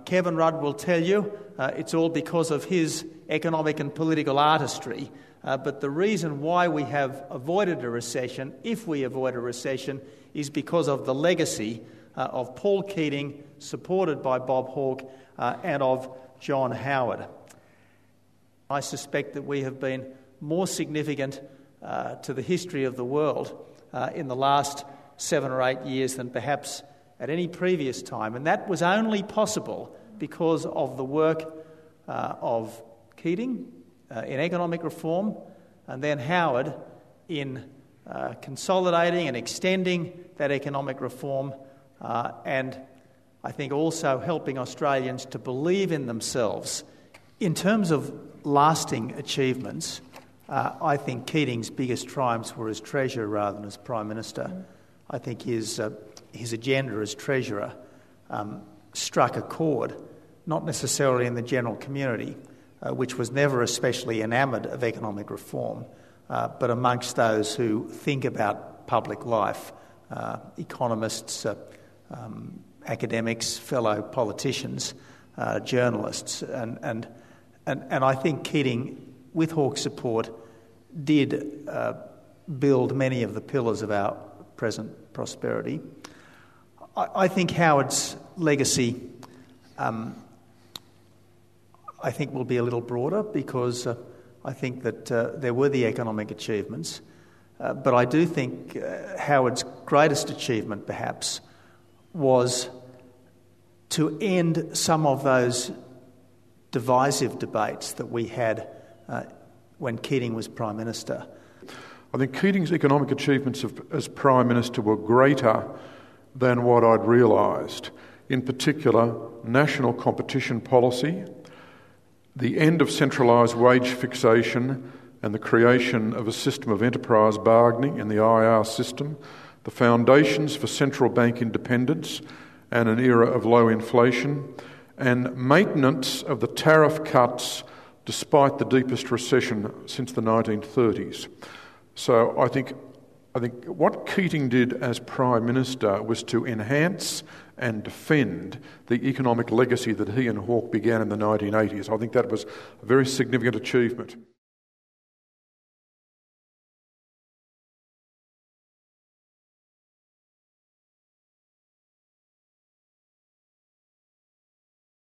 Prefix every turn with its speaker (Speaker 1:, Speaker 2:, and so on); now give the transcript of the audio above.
Speaker 1: Kevin Rudd will tell you it's all because of his economic and political artistry. But the reason why we have avoided a recession, if we avoid a recession, is because of the legacy of Paul Keating, supported by Bob Hawke, and of John Howard. I suspect that we have been more significant to the history of the world in the last 7 or 8 years than perhaps at any previous time. And that was only possible because of the work of Keating in economic reform, and then Howard in consolidating and extending that economic reform, and I think also helping Australians to believe in themselves. In terms of lasting achievements, I think Keating's biggest triumphs were as Treasurer rather than as Prime Minister. I think his agenda as Treasurer struck a chord, not necessarily in the general community, which was never especially enamoured of economic reform, but amongst those who think about public life, economists, academics, fellow politicians, journalists. And I think Keating, with Hawke's support, did build many of the pillars of our present prosperity. I think Howard's legacy I think will be a little broader, because I think that there were the economic achievements, but I do think Howard's greatest achievement perhaps was to end some of those divisive debates that we had when Keating was Prime Minister.
Speaker 2: I think Keating's economic achievements as Prime Minister were greater than what I'd realised. In particular, national competition policy, the end of centralised wage fixation and the creation of a system of enterprise bargaining in the IR system, the foundations for central bank independence and an era of low inflation, and maintenance of the tariff cuts despite the deepest recession since the 1930s. So I think what Keating did as Prime Minister was to enhance and defend the economic legacy that he and Hawke began in the 1980s. I think that was a very significant achievement.